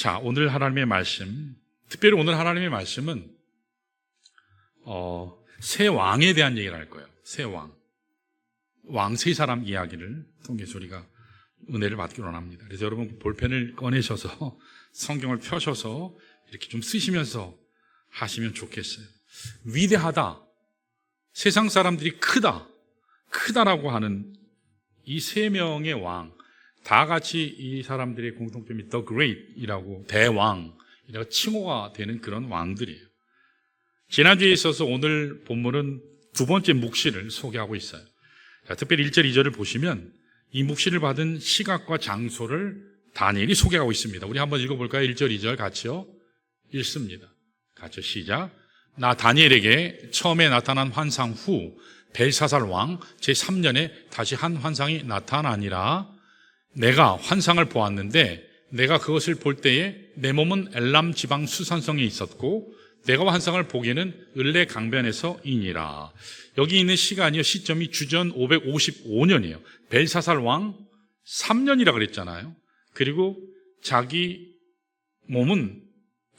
자, 오늘 하나님의 말씀, 특별히 오늘 하나님의 말씀은 새 왕에 대한 얘기를 할 거예요. 새 왕. 왕 세 사람 이야기를 통해서 우리가 은혜를 받기로 합니다. 그래서 여러분 볼펜을 꺼내셔서 성경을 펴셔서 이렇게 좀 쓰시면서 하시면 좋겠어요. 위대하다. 세상 사람들이 크다라고 하는 이 세 명의 왕, 다 같이 이 사람들의 공통점이 The Great이라고, 대왕이라고 칭호가 되는 그런 왕들이에요. 지난주에 있어서 오늘 본문은 두 번째 묵시를 소개하고 있어요. 자, 특별히 1절, 2절을 보시면 이 묵시를 받은 시각과 장소를 다니엘이 소개하고 있습니다. 우리 한번 읽어볼까요? 1절, 2절 같이요. 읽습니다. 같이 시작. 나 다니엘에게 처음에 나타난 환상 후 벨사살 왕 제3년에 다시 한 환상이 나타나니라. 내가 환상을 보았는데 내가 그것을 볼 때에 내 몸은 엘람 지방 수산성에 있었고 내가 환상을 보기에는 을레 강변에서이니라. 여기 있는 시점이 주전 555년이에요. 벨사살 왕 3년이라 그랬잖아요. 그리고 자기 몸은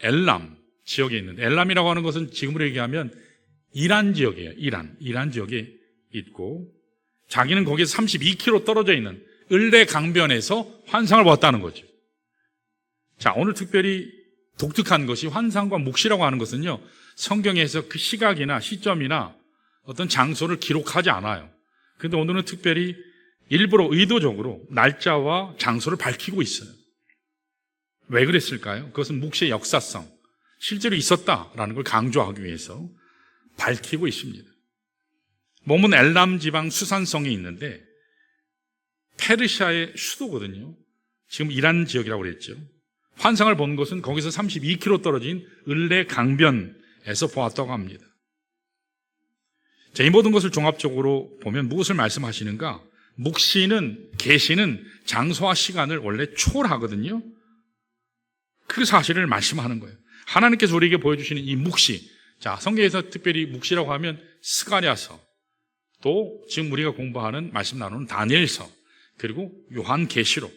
엘람 지역에 있는데, 엘람이라고 하는 것은 지금으로 얘기하면 이란 지역이에요. 이란 지역에 있고, 자기는 거기서 32km 떨어져 있는 을레 강변에서 환상을 보았다는 거죠. 자, 오늘 특별히 독특한 것이 환상과 묵시라고 하는 것은요, 성경에서 그 시각이나 시점이나 어떤 장소를 기록하지 않아요. 그런데 오늘은 특별히 일부러 의도적으로 날짜와 장소를 밝히고 있어요. 왜 그랬을까요? 그것은 묵시의 역사성, 실제로 있었다라는 걸 강조하기 위해서 밝히고 있습니다. 몸은 엘람 지방 수산성에 있는데 페르시아의 수도거든요. 지금 이란 지역이라고 그랬죠. 환상을 본 것은 거기서 32km 떨어진 을레 강변에서 보았다고 합니다. 자, 이 모든 것을 종합적으로 보면 무엇을 말씀하시는가? 묵시는, 계시는 장소와 시간을 원래 초월하거든요. 그 사실을 말씀하는 거예요. 하나님께서 우리에게 보여주시는 이 묵시, 자, 성경에서 특별히 묵시라고 하면 스가랴서, 또 지금 우리가 공부하는 말씀 나누는 다니엘서, 그리고 요한계시록,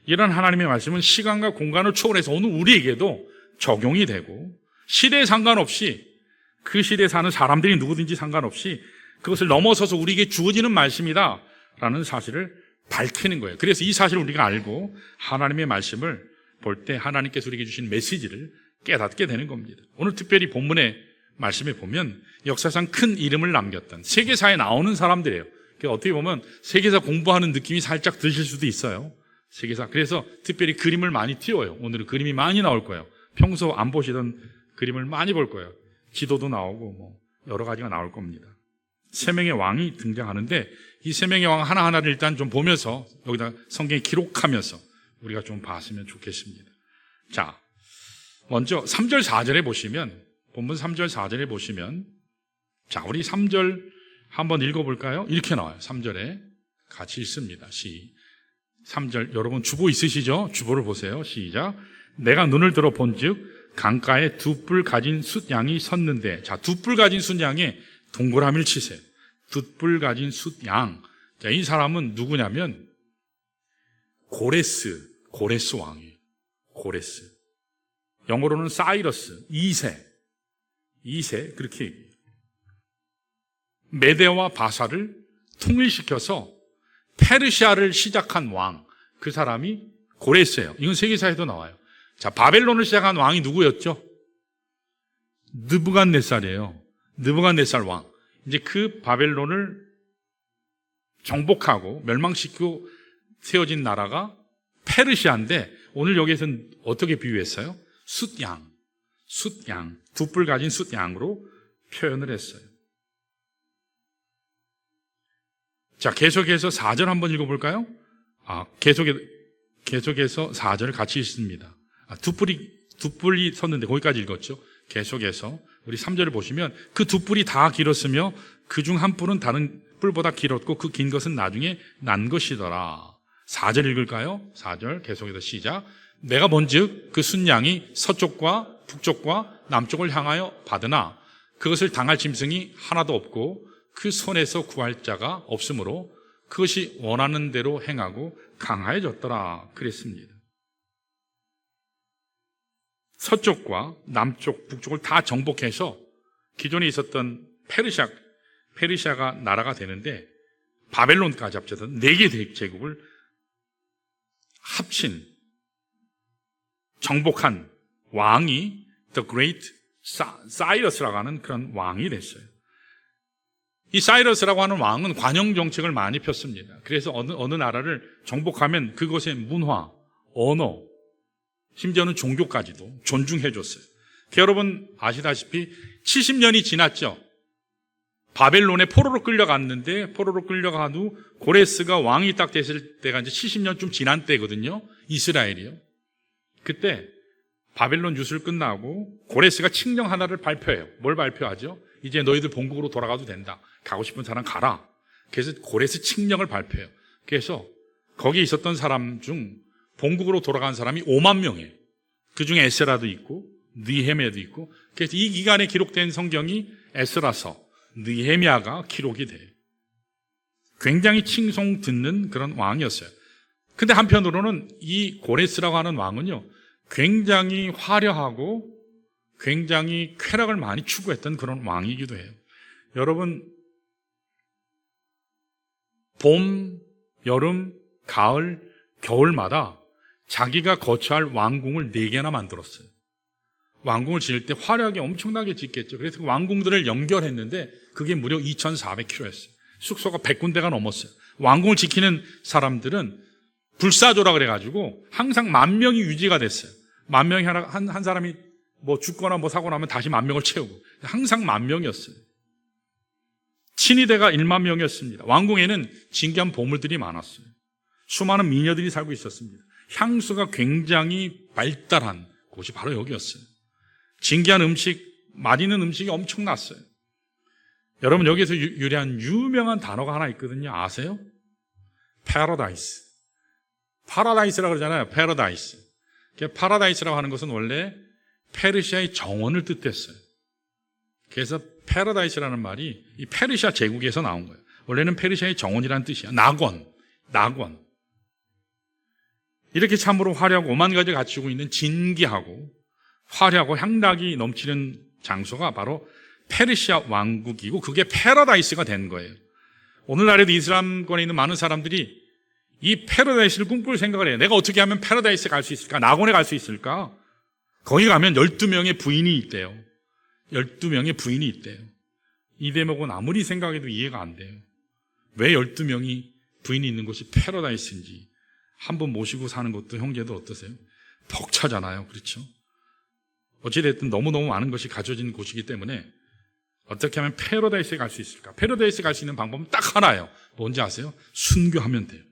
이런 하나님의 말씀은 시간과 공간을 초월해서 오늘 우리에게도 적용이 되고, 시대에 상관없이, 그 시대에 사는 사람들이 누구든지 상관없이 그것을 넘어서서 우리에게 주어지는 말씀이다 라는 사실을 밝히는 거예요. 그래서 이 사실을 우리가 알고 하나님의 말씀을 볼 때 하나님께서 우리에게 주신 메시지를 깨닫게 되는 겁니다. 오늘 특별히 본문의 말씀에 보면 역사상 큰 이름을 남겼던, 세계사에 나오는 사람들이에요. 어떻게 보면 세계사 공부하는 느낌이 살짝 드실 수도 있어요. 세계사. 그래서 특별히 그림을 많이 띄워요. 오늘은 그림이 많이 나올 거예요. 평소 안 보시던 그림을 많이 볼 거예요. 지도도 나오고 여러 가지가 나올 겁니다. 세 명의 왕이 등장하는데 이 세 명의 왕 하나하나를 일단 좀 보면서 여기다 성경에 기록하면서 우리가 좀 봤으면 좋겠습니다. 자, 먼저 3절 4절에 보시면, 본문 3절 4절에 보시면, 자, 우리 3절 한번 읽어볼까요? 이렇게 나와요. 3절에 같이 읽습니다. 3절, 여러분 주보 있으시죠? 주보를 보세요. 시작. 내가 눈을 들어 본즉 강가에 두 뿔 가진 숫양이 섰는데, 자, 두 뿔 가진 숫양에 동그라미를 치세요. 두 뿔 가진 숫양. 자, 이 사람은 누구냐면 고레스 왕이에요. 고레스. 영어로는 사이러스 2세 그렇게 얘기해요. 메데와 바사를 통일시켜서 페르시아를 시작한 왕, 그 사람이 고레스예요. 이건 세계사에도 나와요. 자, 바벨론을 시작한 왕이 누구였죠? 느부갓네살이에요. 느부갓네살 왕. 이제 그 바벨론을 정복하고 멸망시키고 세워진 나라가 페르시아인데, 오늘 여기에서는 어떻게 비유했어요? 숫양, 두 뿔 가진 숫양으로 표현을 했어요. 자, 계속해서 4절 한번 읽어볼까요? 계속해서 4절을 같이 읽습니다. 두 뿔이 섰는데 거기까지 읽었죠. 계속해서 우리 3절을 보시면 그 두 뿔이 다 길었으며 그 중 한 뿔은 다른 뿔보다 길었고 그 긴 것은 나중에 난 것이더라. 4절 읽을까요? 4절 계속해서 시작. 내가 본즉 그 순양이 서쪽과 북쪽과 남쪽을 향하여 받으나 그것을 당할 짐승이 하나도 없고 그 손에서 구할 자가 없으므로 그것이 원하는 대로 행하고 강하여졌더라 그랬습니다. 서쪽과 남쪽, 북쪽을 다 정복해서 기존에 있었던 페르시아가 나라가 되는데 바벨론까지 합쳐서 4개 제국을 합친 정복한 왕이 The Great Cyrus라고 하는 그런 왕이 됐어요. 이 사이러스라고 하는 왕은 관용 정책을 많이 폈습니다. 그래서 어느 나라를 정복하면 그것의 문화, 언어, 심지어는 종교까지도 존중해 줬어요. 여러분 아시다시피 70년이 지났죠. 바벨론에 포로로 끌려갔는데 포로로 끌려간 후 고레스가 왕이 딱 됐을 때가 이제 70년쯤 지난 때거든요. 이스라엘이요. 그때 바벨론 유술 끝나고 고레스가 칙령 하나를 발표해요. 뭘 발표하죠? 이제 너희들 본국으로 돌아가도 된다. 가고 싶은 사람 가라. 그래서 고레스 칙령을 발표해요. 그래서 거기 있었던 사람 중 본국으로 돌아간 사람이 5만 명이에요. 그중에 에스라도 있고 느헤미야도 있고. 그래서 이 기간에 기록된 성경이 에스라서, 느헤미야가 기록이 돼요. 굉장히 칭송 듣는 그런 왕이었어요. 근데 한편으로는 이 고레스라고 하는 왕은요, 굉장히 화려하고 굉장히 쾌락을 많이 추구했던 그런 왕이기도 해요. 여러분, 봄, 여름, 가을, 겨울마다 자기가 거처할 왕궁을 4개나 만들었어요. 왕궁을 지을 때 화려하게 엄청나게 짓겠죠. 그래서 그 왕궁들을 연결했는데 그게 무려 2,400km였어요. 숙소가 100군데가 넘었어요. 왕궁을 지키는 사람들은 불사조라 그래가지고 항상 10,000명이 유지가 됐어요. 10,000명이 한 사람이 뭐 죽거나 뭐 사고 나면 다시 10,000명을 채우고 항상 10,000명이었어요. 친위대가 10,000,000명이었습니다. 왕궁에는 진귀한 보물들이 많았어요. 수많은 미녀들이 살고 있었습니다. 향수가 굉장히 발달한 곳이 바로 여기였어요. 진귀한 음식, 맛있는 음식이 엄청났어요. 여러분, 여기서 유래한 유명한 단어가 하나 있거든요. 아세요? 패러다이스. 파라다이스라고 그러잖아요. 패러다이스. 파라다이스라고 하는 것은 원래 페르시아의 정원을 뜻했어요. 그래서 패러다이스라는 말이 이 페르시아 제국에서 나온 거예요. 원래는 페르시아의 정원이라는 뜻이야. 낙원. 이렇게 참으로 화려하고 5만 가지 갖추고 있는 진귀하고 화려하고 향락이 넘치는 장소가 바로 페르시아 왕국이고 그게 패러다이스가 된 거예요. 오늘날에도 이슬람권에 있는 많은 사람들이 이 패러다이스를 꿈꿀 생각을 해요. 내가 어떻게 하면 패러다이스에 갈 수 있을까? 낙원에 갈 수 있을까? 거기 가면 12명의 부인이 있대요. 12명의 부인이 있대요. 이 대목은 아무리 생각해도 이해가 안 돼요. 왜 12명이 부인이 있는 곳이 패러다이스인지 한번 모시고 사는 것도 형제들 어떠세요? 벅차잖아요. 그렇죠? 어찌됐든 너무너무 많은 것이 가져진 곳이기 때문에 어떻게 하면 패러다이스에 갈 수 있을까? 패러다이스에 갈 수 있는 방법은 딱 하나예요. 뭔지 아세요? 순교하면 돼요.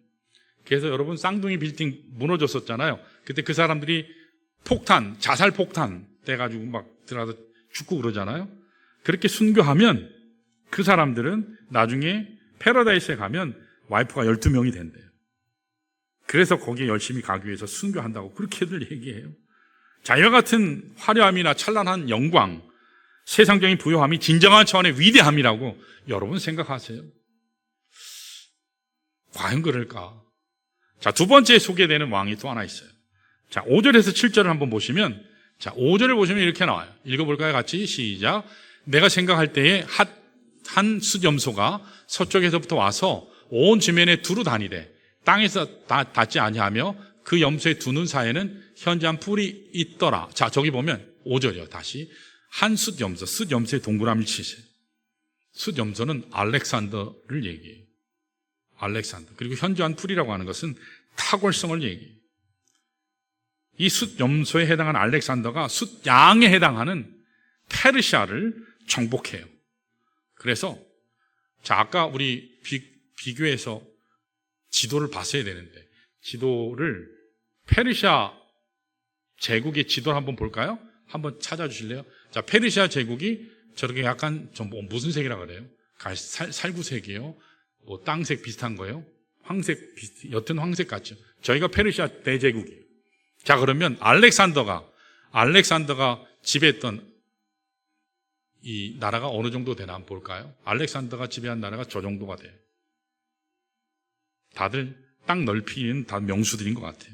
그래서 여러분 쌍둥이 빌딩 무너졌었잖아요. 그때 그 사람들이 자살 폭탄 돼가지고 막 들어가서 죽고 그러잖아요. 그렇게 순교하면 그 사람들은 나중에 패러다이스에 가면 와이프가 12명이 된대요. 그래서 거기에 열심히 가기 위해서 순교한다고 그렇게들 얘기해요. 자, 이와 같은 화려함이나 찬란한 영광, 세상적인 부요함이 진정한 차원의 위대함이라고 여러분 생각하세요? 과연 그럴까? 자, 두 번째 소개되는 왕이 또 하나 있어요. 자, 5절에서 7절을 한번 보시면, 자, 5절을 보시면 이렇게 나와요. 읽어볼까요? 같이 시작. 내가 생각할 때에 한 숫염소가 서쪽에서부터 와서 온 주면에 두루 다니되 땅에서 닿지 아니하며 그 염소의 두 눈 사이에는 현저한 뿔이 있더라. 자, 저기 보면 5절이요. 다시 한 숫염소, 숫염소의 동그라미 치세요. 숫염소는 알렉산더를 얘기해요. 알렉산더. 그리고 현저한 뿔이라고 하는 것은 탁월성을 얘기해요. 이 숫염소에 해당하는 알렉산더가 숫양에 해당하는 페르시아를 정복해요. 그래서 자, 아까 우리 비교해서 지도를 봤어야 되는데 지도를 페르시아 제국의 지도를 한번 볼까요? 한번 찾아주실래요? 자, 페르시아 제국이 저렇게 약간 무슨 색이라고 그래요? 살구색이에요? 뭐 땅색 비슷한 거예요? 옅은 황색 같죠? 저희가 페르시아 대제국이에요. 자, 그러면 알렉산더가 지배했던 이 나라가 어느 정도 되나 한번 볼까요? 알렉산더가 지배한 나라가 저 정도가 돼요. 다들 땅 넓이는 다 명수들인 것 같아요.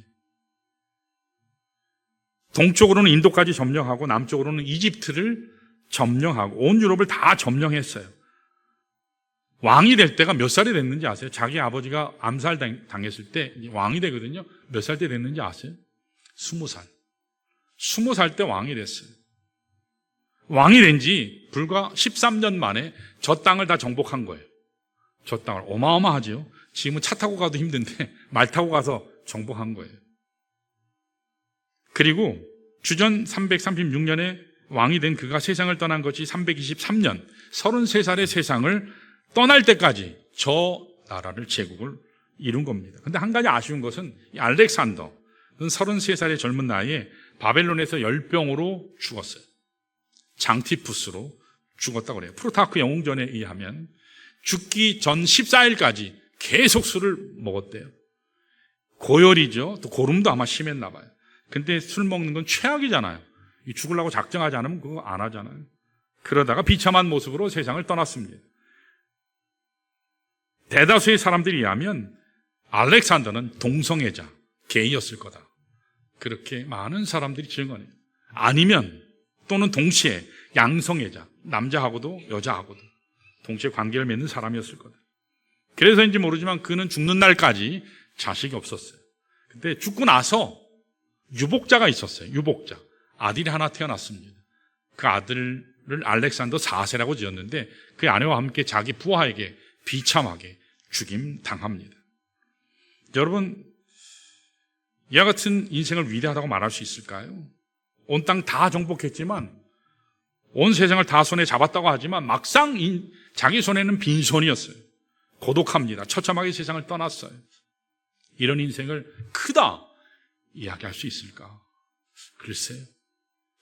동쪽으로는 인도까지 점령하고 남쪽으로는 이집트를 점령하고 온 유럽을 다 점령했어요. 왕이 될 때가 몇 살이 됐는지 아세요? 자기 아버지가 암살 당했을 때 왕이 되거든요. 몇 살 때 됐는지 아세요? 20살. 20살 때 왕이 됐어요. 왕이 된 지 불과 13년 만에 저 땅을 다 정복한 거예요. 저 땅을. 어마어마하죠. 지금은 차 타고 가도 힘든데 말 타고 가서 정복한 거예요. 그리고 주전 336년에 왕이 된 그가 세상을 떠난 것이 323년, 33살의 세상을 떠날 때까지 저 나라를 제국을 이룬 겁니다. 그런데 한 가지 아쉬운 것은 이 알렉산더, 33살의 젊은 나이에 바벨론에서 열병으로 죽었어요. 장티푸스로 죽었다고 그래요. 프루타크 영웅전에 의하면 죽기 전 14일까지 계속 술을 먹었대요. 고열이죠. 또 고름도 아마 심했나 봐요. 근데 술 먹는 건 최악이잖아요. 죽으려고 작정하지 않으면 그거 안 하잖아요. 그러다가 비참한 모습으로 세상을 떠났습니다. 대다수의 사람들이 의하면 알렉산더는 동성애자, 게이였을 거다. 그렇게 많은 사람들이 증언해요. 아니면 또는 동시에 양성애자, 남자하고도 여자하고도 동시에 관계를 맺는 사람이었을 거다. 그래서인지 모르지만 그는 죽는 날까지 자식이 없었어요. 근데 죽고 나서 유복자가 있었어요. 유복자. 아들이 하나 태어났습니다. 그 아들을 알렉산더 4세라고 지었는데 그 아내와 함께 자기 부하에게 비참하게 죽임 당합니다. 여러분, 이와 같은 인생을 위대하다고 말할 수 있을까요? 온 땅 다 정복했지만 온 세상을 다 손에 잡았다고 하지만 막상 자기 손에는 빈손이었어요. 고독합니다. 처참하게 세상을 떠났어요. 이런 인생을 크다 이야기할 수 있을까? 글쎄요.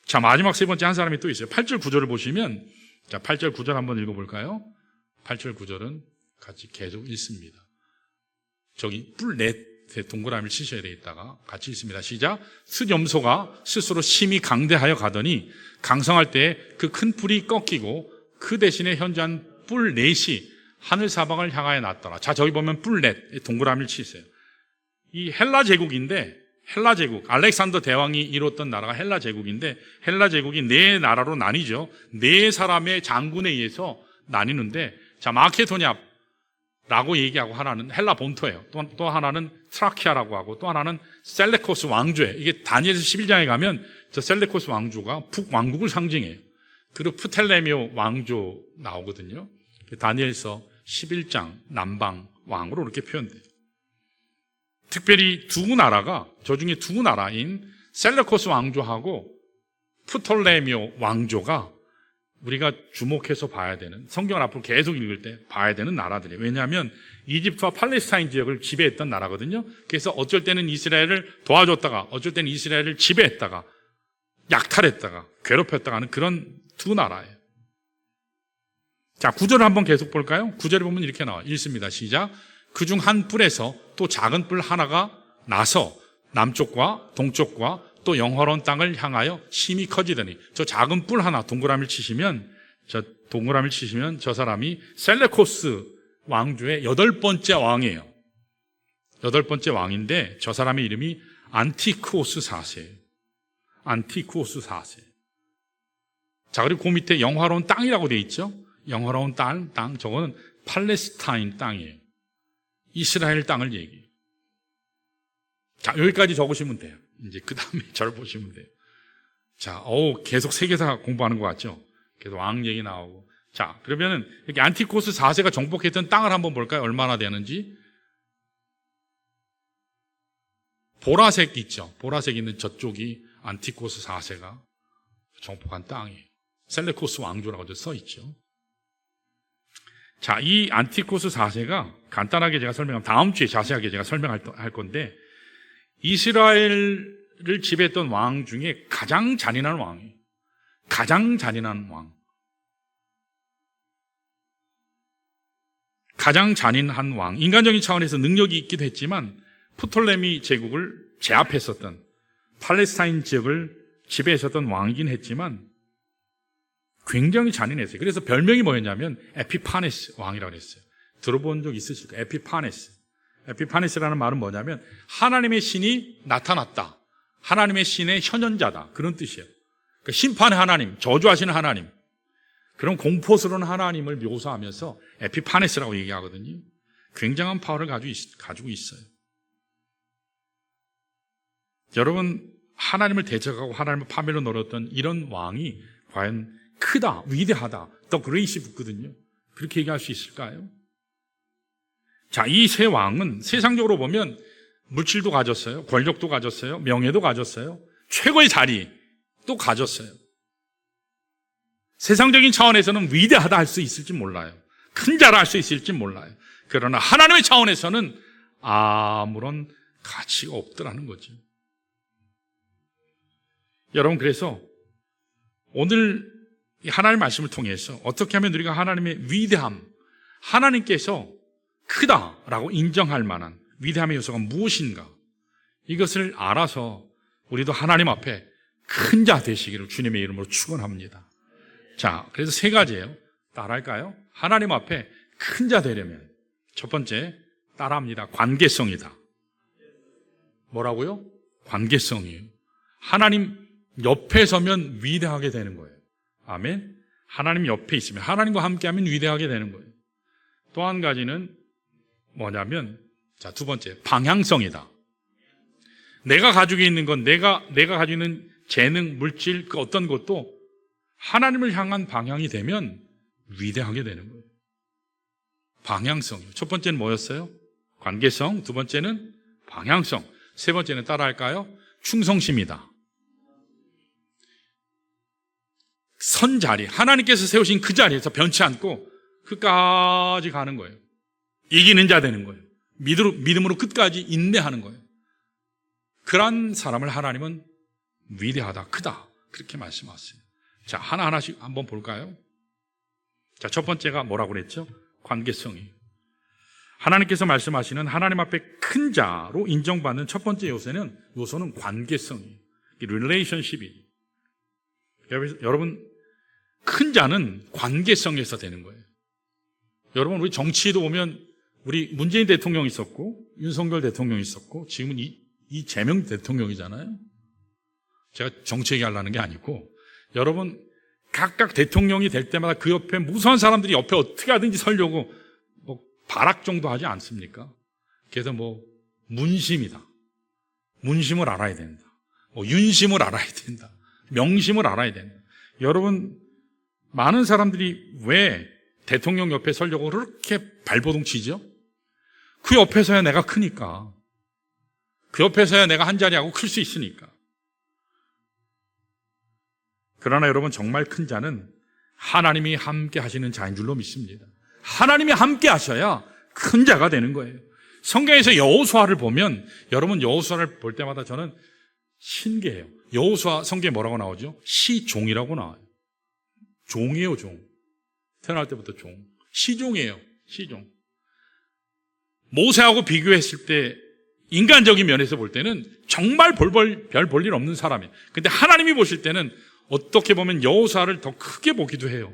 자, 마지막 세 번째 한 사람이 또 있어요. 8절 9절을 보시면, 자, 8절 9절 한번 읽어볼까요? 8절 9절은 같이 계속 읽습니다. 저기 뿔넷에 동그라미를 치셔야 되겠다가 같이 읽습니다. 시작. 숫염소가 스스로 심히 강대하여 가더니 강성할 때 그 큰 뿔이 꺾이고 그 대신에 현저한 뿔넷이 하늘 사방을 향하여 났더라. 자, 저기 보면 뿔넷 동그라미를 치세요. 이 헬라 제국인데, 헬라 제국, 알렉산더 대왕이 이뤘던 나라가 헬라 제국인데, 헬라 제국이 네 나라로 나뉘죠. 네 사람의 장군에 의해서 나뉘는데, 자, 마케도냐라고 얘기하고 하나는 헬라 본토예요. 또 하나는 트라키아라고 하고, 또 하나는 셀레코스 왕조예요. 이게 다니엘서 11장에 가면 저 셀레코스 왕조가 북왕국을 상징해요. 그리고 프텔레미오 왕조 나오거든요. 다니엘서 11장 남방 왕으로 이렇게 표현돼요. 특별히 두 나라가, 저 중에 두 나라인 셀레코스 왕조하고 프톨레미오 왕조가 우리가 주목해서 봐야 되는, 성경을 앞으로 계속 읽을 때 봐야 되는 나라들이에요. 왜냐하면 이집트와 팔레스타인 지역을 지배했던 나라거든요. 그래서 어쩔 때는 이스라엘을 도와줬다가 어쩔 때는 이스라엘을 지배했다가 약탈했다가 괴롭혔다가 하는 그런 두 나라예요. 자, 9절을 한번 계속 볼까요? 9절에 보면 이렇게 나와요. 읽습니다. 시작. 그중 한 뿔에서 또 작은 뿔 하나가 나서 남쪽과 동쪽과 또 영화로운 땅을 향하여 심히 커지더니, 저 작은 뿔 하나 동그라미를 치시면 저 사람이 셀레코스 왕조의 8번째 왕이에요. 8번째 왕인데 저 사람의 이름이 안티쿠오스 4세예요. 안티쿠오스 4세. 자, 그리고 그 밑에 영화로운 땅이라고 되어 있죠. 영화로운 땅, 저거는 팔레스타인 땅이에요. 이스라엘 땅을 얘기해요. 자, 여기까지 적으시면 돼요. 이제 그 다음에 절 보시면 돼요. 자, 계속 세계사 공부하는 것 같죠? 계속 왕 얘기 나오고. 자, 그러면은 여기 안티코스 4세가 정복했던 땅을 한번 볼까요? 얼마나 되는지. 보라색 있죠? 보라색 있는 저쪽이 안티코스 4세가 정복한 땅이에요. 셀레코스 왕조라고 써 있죠. 자, 이 안티코스 4세가 간단하게 제가 설명하면 다음 주에 자세하게 제가 설명할 건데, 이스라엘을 지배했던 왕 중에 가장 잔인한 왕이에요. 가장 잔인한 왕. 가장 잔인한 왕. 인간적인 차원에서 능력이 있기도 했지만 프톨레미 제국을 제압했었던, 팔레스타인 지역을 지배했었던 왕이긴 했지만 굉장히 잔인했어요. 그래서 별명이 뭐였냐면 에피파네스 왕이라고 했어요. 들어본 적 있으실 거예요. 에피파네스. 에피파네스라는 말은 뭐냐면 하나님의 신이 나타났다. 하나님의 신의 현현자다. 그런 뜻이에요. 그러니까 심판의 하나님, 저주하시는 하나님, 그런 공포스러운 하나님을 묘사하면서 에피파네스라고 얘기하거든요. 굉장한 파워를 가지고 있어요. 여러분, 하나님을 대적하고 하나님을 파멸로 노렸던 이런 왕이 과연 크다, 위대하다, 더 그레이시 붙거든요. 그렇게 얘기할 수 있을까요? 자, 이 세 왕은 세상적으로 보면 물질도 가졌어요. 권력도 가졌어요. 명예도 가졌어요. 최고의 자리도 가졌어요. 세상적인 차원에서는 위대하다 할 수 있을지 몰라요. 큰 자라 할 수 있을지 몰라요. 그러나 하나님의 차원에서는 아무런 가치가 없더라는 거죠. 여러분, 그래서 오늘 하나님의 말씀을 통해서 어떻게 하면 우리가 하나님의 위대함, 하나님께서 크다라고 인정할 만한 위대함의 요소가 무엇인가, 이것을 알아서 우리도 하나님 앞에 큰 자 되시기를 주님의 이름으로 축원합니다. 자, 그래서 세 가지예요. 따라할까요? 하나님 앞에 큰 자 되려면 첫 번째, 따라합니다. 관계성이다. 뭐라고요? 관계성이에요. 하나님 옆에 서면 위대하게 되는 거예요. 아멘. 하나님 옆에 있으면, 하나님과 함께하면 위대하게 되는 거예요. 또 한 가지는 뭐냐면, 자, 두 번째, 방향성이다. 내가 가지고 있는 건, 내가 가지고 있는 재능, 물질, 그 어떤 것도 하나님을 향한 방향이 되면 위대하게 되는 거예요. 방향성이요. 첫 번째는 뭐였어요? 관계성. 두 번째는 방향성. 세 번째는 따라할까요? 충성심이다. 선 자리, 하나님께서 세우신 그 자리에서 변치 않고 끝까지 가는 거예요. 이기는 자 되는 거예요. 믿음으로 끝까지 인내하는 거예요. 그러한 사람을 하나님은 위대하다, 크다, 그렇게 말씀하세요. 자, 하나하나씩 한번 볼까요? 자, 첫 번째가 뭐라고 그랬죠? 관계성이. 하나님께서 말씀하시는 하나님 앞에 큰 자로 인정받는 첫 번째 요소는 관계성이에요. 릴레이션십이. 여러분, 큰 자는 관계성에서 되는 거예요. 여러분, 우리 정치에도 보면 우리 문재인 대통령이 있었고 윤석열 대통령이 있었고 지금은 이재명 대통령이잖아요. 제가 정치 얘기하려는 게 아니고, 여러분, 각각 대통령이 될 때마다 그 옆에 무수한 사람들이 옆에 어떻게 하든지 서려고 뭐 발악 정도 하지 않습니까? 그래서 뭐 문심이다, 문심을 알아야 된다, 뭐 윤심을 알아야 된다, 명심을 알아야 된다. 여러분, 많은 사람들이 왜 대통령 옆에 서려고 그렇게 발버둥 치죠? 그 옆에서야 내가 크니까, 그 옆에서야 내가 한 자리하고 클 수 있으니까. 그러나 여러분, 정말 큰 자는 하나님이 함께 하시는 자인 줄로 믿습니다. 하나님이 함께 하셔야 큰 자가 되는 거예요. 성경에서 여호수아를 보면, 여러분, 여호수아를 볼 때마다 저는 신기해요. 여호수아 성경에 뭐라고 나오죠? 시종이라고 나와요. 종이에요, 종. 태어날 때부터 종. 시종이에요, 시종. 모세하고 비교했을 때 인간적인 면에서 볼 때는 정말 별 볼 일 없는 사람이에요. 근데 하나님이 보실 때는 어떻게 보면 여호수아를 더 크게 보기도 해요.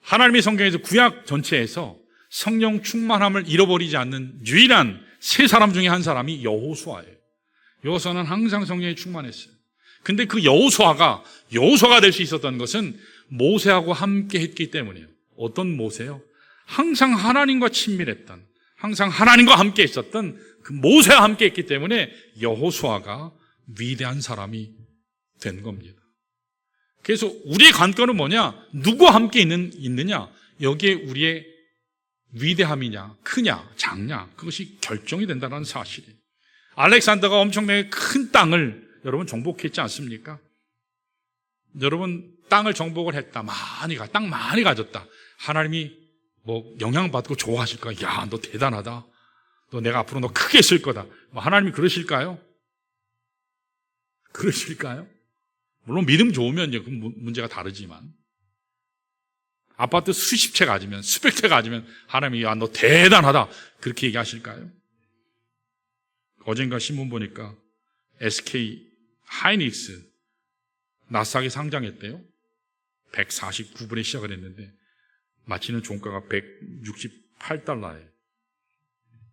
하나님의 성경에서 구약 전체에서 성령 충만함을 잃어버리지 않는 유일한 세 사람 중에 한 사람이 여호수아예요. 여호수아는 항상 성령에 충만했어요. 근데 그 여호수아가 될 수 있었던 것은 모세하고 함께 했기 때문이에요. 어떤 모세요? 항상 하나님과 친밀했던, 항상 하나님과 함께 있었던 그 모세와 함께 했기 때문에 여호수아가 위대한 사람이 된 겁니다. 그래서 우리의 관건은 뭐냐? 누구와 함께 있느냐? 여기에 우리의 위대함이냐, 크냐, 작냐, 그것이 결정이 된다는 사실이에요. 알렉산더가 엄청나게 큰 땅을 여러분 정복했지 않습니까? 여러분, 땅을 정복을 했다, 땅 많이 가졌다. 하나님이 뭐 영향받고 좋아하실 거야. 야, 너 대단하다, 너 내가 앞으로 너 크게 쓸 거다. 뭐 하나님이 그러실까요? 그러실까요? 물론 믿음 좋으면 이제 그 문제가 다르지만, 아파트 수십 채 가지면, 수백 채 가지면 하나님이 야, 너 대단하다, 그렇게 얘기하실까요? 어젠가 신문 보니까 SK 하이닉스 나스닥에 상장했대요. 149불에 시작을 했는데 마치는 종가가 168달러에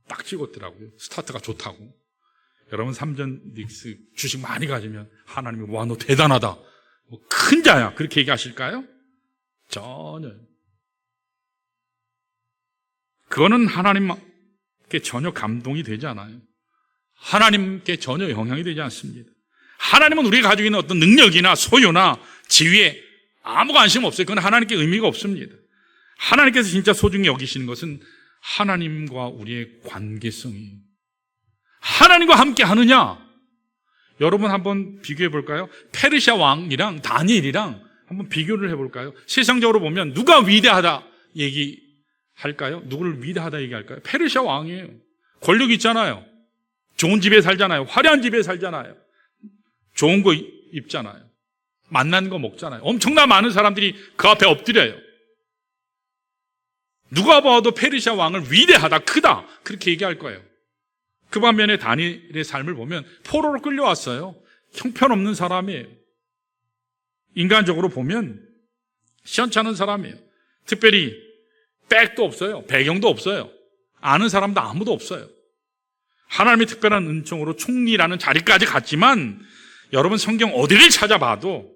딱 찍었더라고요. 스타트가 좋다고. 여러분 삼전 닉스 주식 많이 가지면 하나님이 와, 너 대단하다, 뭐 큰 자야, 그렇게 얘기하실까요? 전혀. 그거는 하나님께 전혀 감동이 되지 않아요. 하나님께 전혀 영향이 되지 않습니다. 하나님은 우리가 가지고 있는 어떤 능력이나 소유나 지위에 아무 관심 없어요. 그건 하나님께 의미가 없습니다. 하나님께서 진짜 소중히 여기시는 것은 하나님과 우리의 관계성이에요. 하나님과 함께 하느냐? 여러분 한번 비교해 볼까요? 페르시아 왕이랑 다니엘이랑 한번 비교를 해볼까요? 세상적으로 보면 누가 위대하다 얘기할까요? 누구를 위대하다 얘기할까요? 페르시아 왕이에요. 권력 있잖아요. 좋은 집에 살잖아요. 화려한 집에 살잖아요. 좋은 거 입잖아요. 맛난 거 먹잖아요. 엄청나 많은 사람들이 그 앞에 엎드려요. 누가 봐도 페르시아 왕을 위대하다, 크다, 그렇게 얘기할 거예요. 그 반면에 다니엘의 삶을 보면 포로로 끌려왔어요. 형편없는 사람이에요. 인간적으로 보면 시원찮은 사람이에요. 특별히 백도 없어요. 배경도 없어요. 아는 사람도 아무도 없어요. 하나님의 특별한 은총으로 총리라는 자리까지 갔지만 여러분 성경 어디를 찾아봐도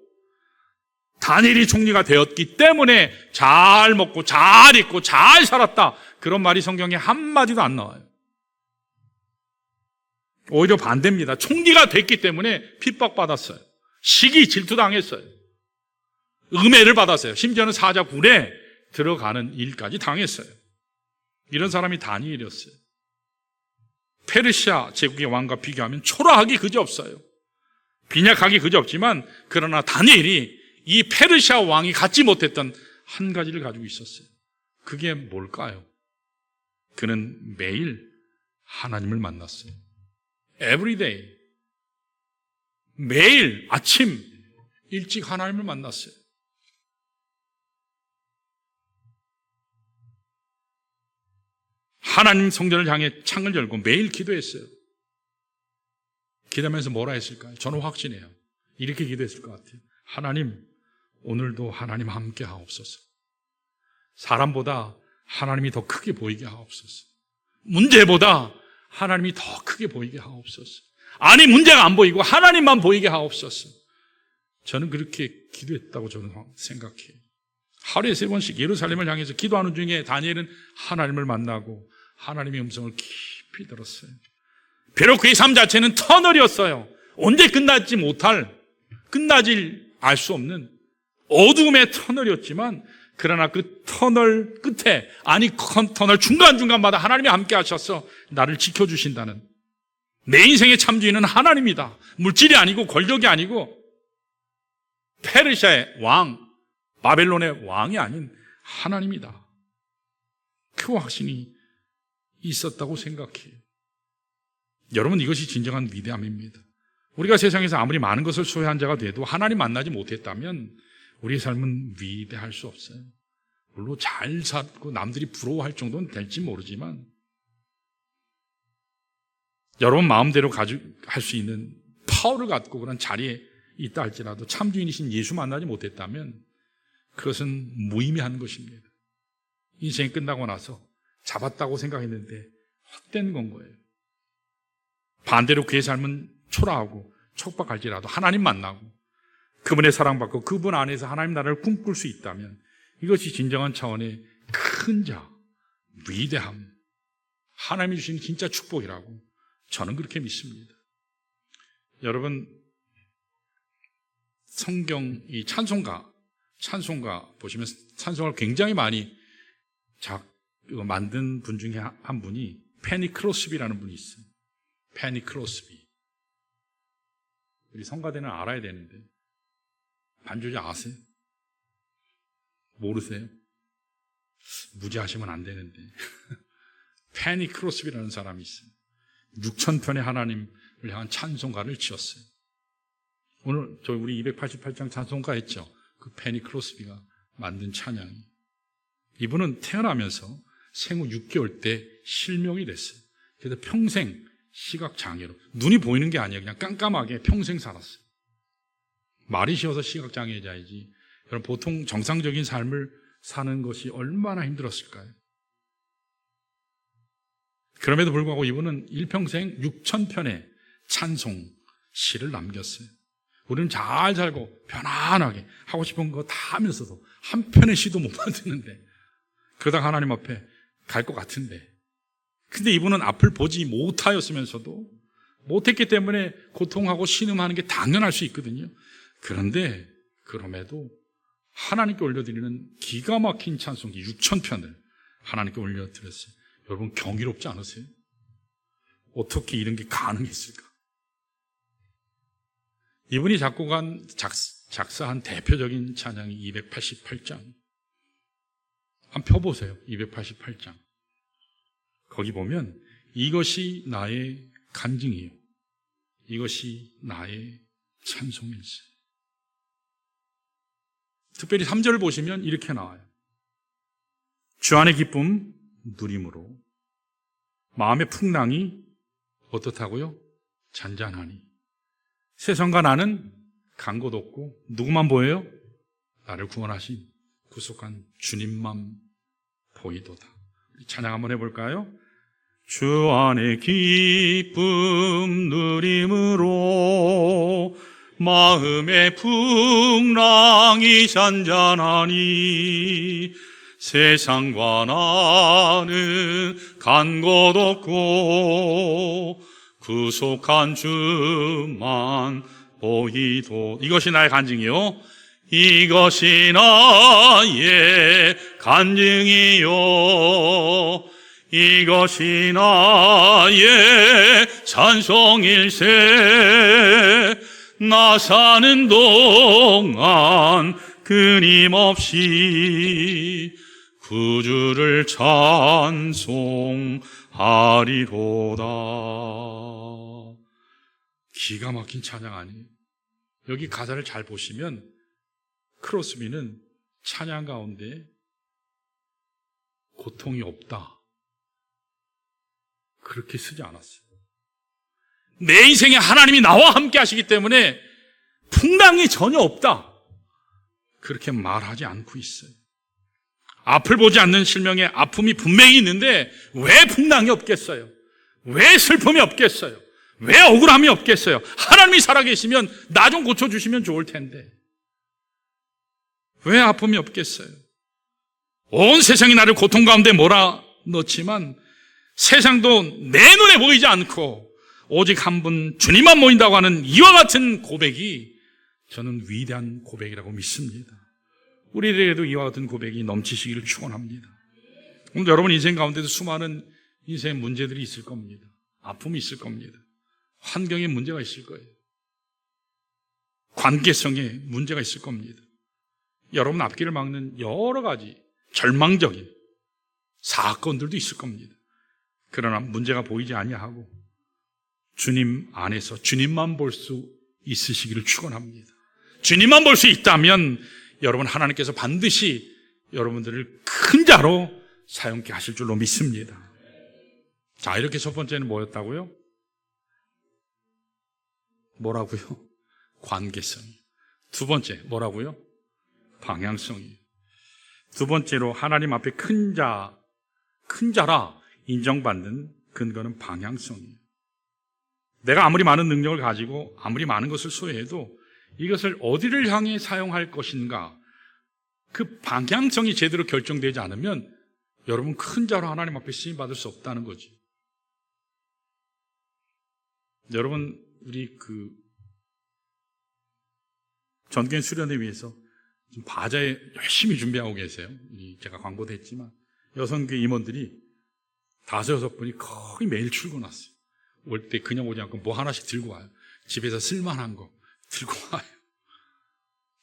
다니엘이 총리가 되었기 때문에 잘 먹고 잘 입고 잘 살았다, 그런 말이 성경에 한마디도 안 나와요. 오히려 반대입니다. 총리가 됐기 때문에 핍박받았어요. 시기 질투당했어요. 음해를 받았어요. 심지어는 사자굴에 들어가는 일까지 당했어요. 이런 사람이 다니엘이었어요. 페르시아 제국의 왕과 비교하면 초라하기 그지없어요. 빈약하기 그지없지만 그러나 다니엘이 이 페르시아 왕이 갖지 못했던 한 가지를 가지고 있었어요. 그게 뭘까요? 그는 매일 하나님을 만났어요. Every day. 매일 아침 일찍 하나님을 만났어요. 하나님 성전을 향해 창을 열고 매일 기도했어요. 기도하면서 뭐라 했을까요? 저는 확신해요. 이렇게 기도했을 것 같아요. 하나님, 오늘도 하나님 함께 하옵소서. 사람보다 하나님이 더 크게 보이게 하옵소서. 문제보다 하나님이 더 크게 보이게 하옵소서. 아니, 문제가 안 보이고 하나님만 보이게 하옵소서. 저는 그렇게 기도했다고 저는 생각해요. 하루에 3번씩 예루살렘을 향해서 기도하는 중에 다니엘은 하나님을 만나고 하나님의 음성을 깊이 들었어요. 비록 그의 삶 자체는 터널이었어요. 언제 끝나질 알 수 없는 어두움의 터널이었지만, 그러나 그 터널 끝에, 아니 터널 중간중간마다 하나님이 함께 하셔서 나를 지켜주신다는, 내 인생의 참주인은 하나님이다. 물질이 아니고 권력이 아니고 페르시아의 왕, 바벨론의 왕이 아닌 하나님이다. 그 확신이 있었다고 생각해요. 여러분, 이것이 진정한 위대함입니다. 우리가 세상에서 아무리 많은 것을 소유한 자가 돼도 하나님 만나지 못했다면 우리의 삶은 위대할 수 없어요. 물론 잘 살고 남들이 부러워할 정도는 될지 모르지만, 여러분 마음대로 할 수 있는 파워를 갖고 그런 자리에 있다 할지라도 참주인이신 예수 만나지 못했다면 그것은 무의미한 것입니다. 인생이 끝나고 나서 잡았다고 생각했는데 헛된 건 거예요. 반대로 그의 삶은 초라하고 촉박할지라도 하나님 만나고 그분의 사랑받고 그분 안에서 하나님 나라를 꿈꿀 수 있다면 이것이 진정한 차원의 큰 자, 위대함, 하나님이 주신 진짜 축복이라고 저는 그렇게 믿습니다. 여러분, 성경 이 찬송가 보시면 찬송가를 굉장히 많이 만든 분 중에 한 분이 페니 크로스비라는 분이 있어요. 페니 크로스비. 우리 성가대는 알아야 되는데 반주자 아세요? 모르세요? 무지하시면 안 되는데. 페니 크로스비라는 사람이 있어요. 6,000편의 하나님을 향한 찬송가를 지었어요. 오늘 우리 288장 찬송가 했죠. 그 페니 크로스비가 만든 찬양이. 이분은 태어나면서 생후 6개월 때 실명이 됐어요. 그래서 평생 시각장애로, 눈이 보이는 게 아니에요. 그냥 깜깜하게 평생 살았어요. 말이 쉬워서 시각장애자이지, 여러분 보통 정상적인 삶을 사는 것이 얼마나 힘들었을까요? 그럼에도 불구하고 이분은 일평생 6,000편의 찬송 시를 남겼어요. 우리는 잘 살고 편안하게 하고 싶은 거 다 하면서도 한 편의 시도 못 만드는데, 그러다가 하나님 앞에 갈 것 같은데, 근데 이분은 앞을 보지 못하였으면서도, 못했기 때문에 고통하고 신음하는 게 당연할 수 있거든요. 그런데 그럼에도 하나님께 올려드리는 기가 막힌 찬송기 6,000편을 하나님께 올려드렸어요. 여러분 경이롭지 않으세요? 어떻게 이런 게 가능했을까? 이분이 작사한 대표적인 찬양이 288장. 한번 펴보세요. 288장. 거기 보면 이것이 나의 간증이요, 이것이 나의 찬송일세. 특별히 3절을 보시면 이렇게 나와요. 주 안의 기쁨 누림으로 마음의 풍랑이 어떻다고요? 잔잔하니 세상과 나는 간 곳 없고 누구만 보여요? 나를 구원하신 구속한 주님만 보이도다. 찬양 한번 해볼까요? 주 안의 기쁨 누림으로 마음의 풍랑이 잔잔하니 세상과 나는 간 곳 없고 구속한 주만 보이도. 이것이 나의 간증이요, 이것이 나의 간증이요, 이것이 나의 찬송일세. 나 사는 동안 끊임없이 구주를 찬송하리로다. 기가 막힌 찬양 아니에요? 여기 가사를 잘 보시면 크로스비는 찬양 가운데 고통이 없다 그렇게 쓰지 않았어요. 내 인생에 하나님이 나와 함께 하시기 때문에 풍랑이 전혀 없다 그렇게 말하지 않고 있어요. 앞을 보지 않는 실명에 아픔이 분명히 있는데 왜 풍랑이 없겠어요? 왜 슬픔이 없겠어요? 왜 억울함이 없겠어요? 하나님이 살아계시면 나 좀 고쳐주시면 좋을 텐데 왜 아픔이 없겠어요? 온 세상이 나를 고통 가운데 몰아넣지만 세상도 내 눈에 보이지 않고 오직 한 분 주님만 보인다고 하는 이와 같은 고백이 저는 위대한 고백이라고 믿습니다. 우리에게도 이와 같은 고백이 넘치시기를 축원합니다. 오늘 여러분 인생 가운데도 수많은 인생의 문제들이 있을 겁니다. 아픔이 있을 겁니다. 환경에 문제가 있을 거예요. 관계성에 문제가 있을 겁니다. 여러분 앞길을 막는 여러 가지 절망적인 사건들도 있을 겁니다. 그러나 문제가 보이지 아니하고 주님 안에서 주님만 볼 수 있으시기를 축원합니다. 주님만 볼 수 있다면 여러분 하나님께서 반드시 여러분들을 큰 자로 사용케 하실 줄로 믿습니다. 자, 이렇게 첫 번째는 뭐였다고요? 뭐라고요? 관계성. 두 번째 뭐라고요? 방향성이에요. 두 번째로 하나님 앞에 큰 자라 인정받는 근거는 방향성이에요. 내가 아무리 많은 능력을 가지고 아무리 많은 것을 소유해도 이것을 어디를 향해 사용할 것인가, 그 방향성이 제대로 결정되지 않으면 여러분 큰 자로 하나님 앞에 쓰임받을 수 없다는 거지. 여러분 우리 전교인 수련회 위해서 지금 바자회 열심히 준비하고 계세요. 제가 광고도 했지만 여성교회 임원들이 5-6분이 거의 매일 출근했어요. 올 때 그냥 오지 않고 뭐 하나씩 들고 와요. 집에서 쓸만한 거 들고 와요.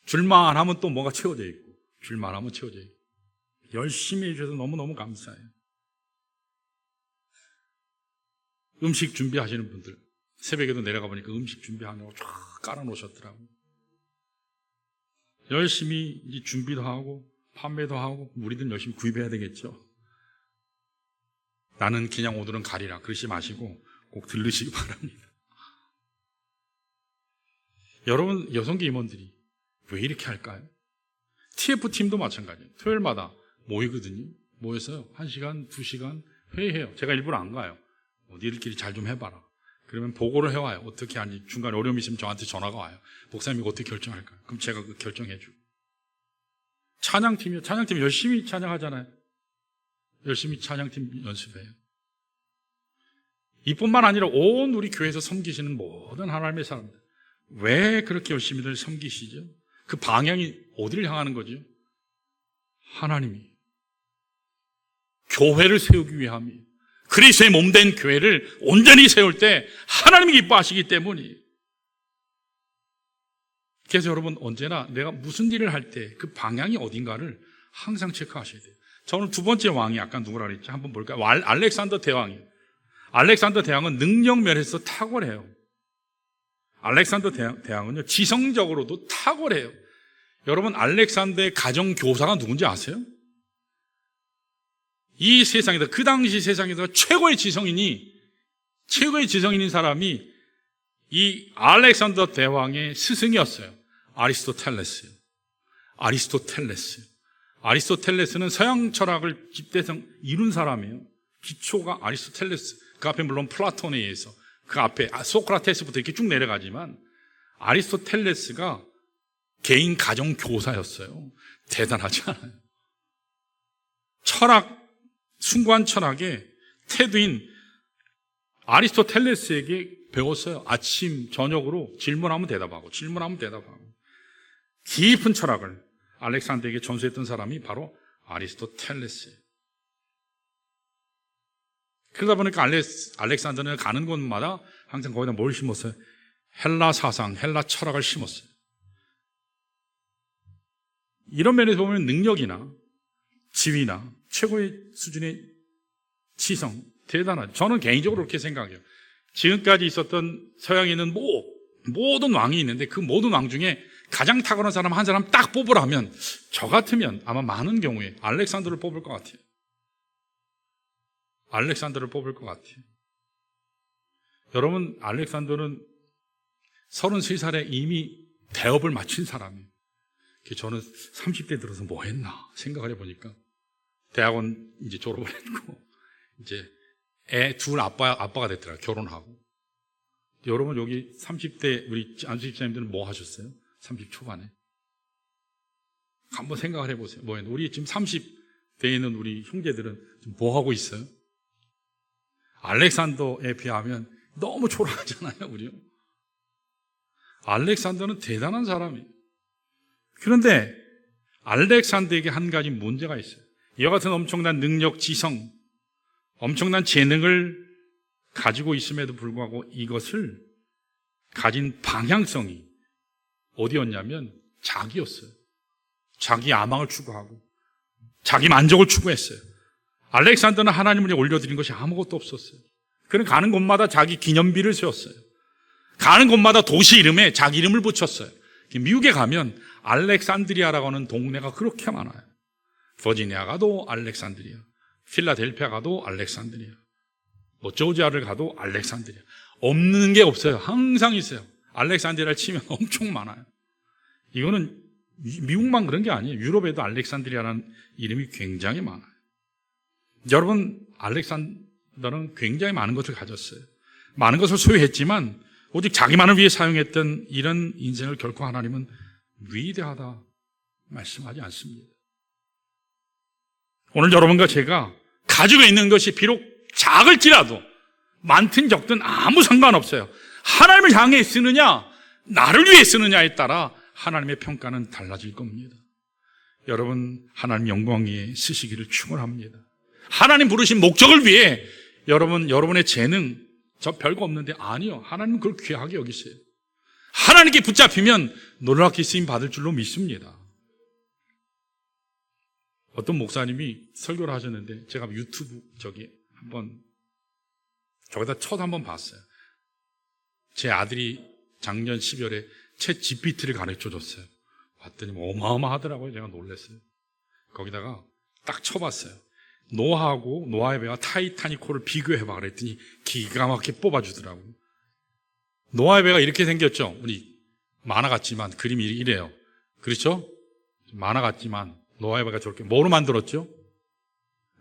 줄만 하면 또 뭐가 채워져 있고, 줄만 하면 채워져 있고. 열심히 해주셔서 너무너무 감사해요. 음식 준비하시는 분들 새벽에도 내려가 보니까 음식 준비하느라고 쫙 깔아놓으셨더라고요. 열심히 이제 준비도 하고 판매도 하고 우리들 열심히 구입해야 되겠죠. 나는 그냥 오늘은 가리라 그러지 마시고 꼭 들르시기 바랍니다. 여러분 여성계 임원들이 왜 이렇게 할까요? TF팀도 마찬가지예요. 토요일마다 모이거든요. 모여서 1시간, 2시간 회의해요. 제가 일부러 안 가요. 니들끼리 잘 좀 해봐라. 그러면 보고를 해와요. 어떻게 하는지. 중간에 어려움이 있으면 저한테 전화가 와요. 목사님이 어떻게 결정할까요? 그럼 제가 그 결정해주고. 찬양팀이 열심히 찬양하잖아요. 열심히 찬양팀 연습해요. 이뿐만 아니라 온 우리 교회에서 섬기시는 모든 하나님의 사람들, 왜 그렇게 열심히들 섬기시죠? 그 방향이 어디를 향하는 거죠? 하나님이 교회를 세우기 위함이에요. 그리스도의 몸된 교회를 온전히 세울 때 하나님이 기뻐하시기 때문이에요. 그래서 여러분, 언제나 내가 무슨 일을 할 때 그 방향이 어딘가를 항상 체크하셔야 돼요. 저는 두 번째 왕이 아까 누구라 그랬지? 한번 볼까요? 알렉산더 대왕이에요. 알렉산더 대왕은 능력 면에서 탁월해요. 알렉산더 대왕은요, 지성적으로도 탁월해요. 여러분, 알렉산더의 가정교사가 누군지 아세요? 이 세상에서, 그 당시 세상에서 최고의 지성인인 사람이 이 알렉산더 대왕의 스승이었어요. 아리스토텔레스는 서양 철학을 집대성 이룬 사람이에요. 기초가 아리스토텔레스. 그 앞에 물론 플라톤에 의해서, 그 앞에 소크라테스부터 이렇게 쭉 내려가지만 아리스토텔레스가 개인 가정 교사였어요. 대단하지 않아요? 숭고한 철학의 태두인 아리스토텔레스에게 배웠어요. 아침, 저녁으로 질문하면 대답하고. 깊은 철학을 알렉산더에게 전수했던 사람이 바로 아리스토텔레스예요. 그러다 보니까 알렉산더는 가는 곳마다 항상 거기다 뭘 심었어요? 헬라 사상, 헬라 철학을 심었어요. 이런 면에서 보면 능력이나 지위나 최고의 수준의 지성, 대단하죠. 저는 개인적으로 그렇게 생각해요. 지금까지 있었던 서양에 있는 모든 왕이 있는데 그 모든 왕 중에 가장 탁월한 사람 한 사람 딱 뽑으라면 저 같으면 아마 많은 경우에 알렉산더를 뽑을 것 같아요. 여러분, 알렉산더는 33살에 이미 대업을 마친 사람이에요. 저는 30대 들어서 뭐 했나 생각을 해보니까 대학원 이제 졸업을 했고 이제 애 둘 아빠가 됐더라고요. 결혼하고. 여러분, 여기 30대 우리 안수 집사님들은 뭐 하셨어요? 30 초반에. 한번 생각을 해보세요. 우리 지금 30대에 있는 우리 형제들은 뭐 하고 있어요? 알렉산더에 비하면 너무 초라하잖아요, 우리요. 알렉산더는 대단한 사람이에요. 그런데 알렉산더에게 한 가지 문제가 있어요. 이와 같은 엄청난 능력, 지성, 엄청난 재능을 가지고 있음에도 불구하고 이것을 가진 방향성이 어디였냐면 자기였어요. 자기 야망을 추구하고 자기 만족을 추구했어요. 알렉산더는 하나님을 올려드린 것이 아무것도 없었어요. 그는 가는 곳마다 자기 기념비를 세웠어요. 가는 곳마다 도시 이름에 자기 이름을 붙였어요. 미국에 가면 알렉산드리아라고 하는 동네가 그렇게 많아요. 버지니아 가도 알렉산드리아, 필라델피아 가도 알렉산드리아, 조지아를 가도 알렉산드리아. 없는 게 없어요. 항상 있어요. 알렉산드리아를 치면 엄청 많아요. 이거는 미국만 그런 게 아니에요. 유럽에도 알렉산드리아라는 이름이 굉장히 많아요. 여러분, 알렉산더는 굉장히 많은 것을 가졌어요. 많은 것을 소유했지만 오직 자기만을 위해 사용했던 이런 인생을 결코 하나님은 위대하다 말씀하지 않습니다. 오늘 여러분과 제가 가지고 있는 것이 비록 작을지라도 많든 적든 아무 상관없어요. 하나님을 향해 쓰느냐, 나를 위해 쓰느냐에 따라 하나님의 평가는 달라질 겁니다. 여러분, 하나님 영광 위에 쓰시기를 축원합니다. 하나님 부르신 목적을 위해 여러분의 재능, 저 별거 없는데, 아니요. 하나님은 그걸 귀하게 여기세요. 하나님께 붙잡히면 놀랍게 쓰임 받을 줄로 믿습니다. 어떤 목사님이 설교를 하셨는데 제가 유튜브 저기다 한번 봤어요. 제 아들이 작년 12월에 챗 GPT를 가르쳐 줬어요. 봤더니 어마어마하더라고요. 제가 놀랐어요. 거기다가 딱 쳐봤어요. 노아의 배와 타이타닉호를 비교해봐 그랬더니 기가 막히게 뽑아주더라고요. 노아의 배가 이렇게 생겼죠. 우리 만화 같지만 그림이 이래요. 그렇죠? 만화 같지만 노아의 배가 저렇게 뭐로 만들었죠?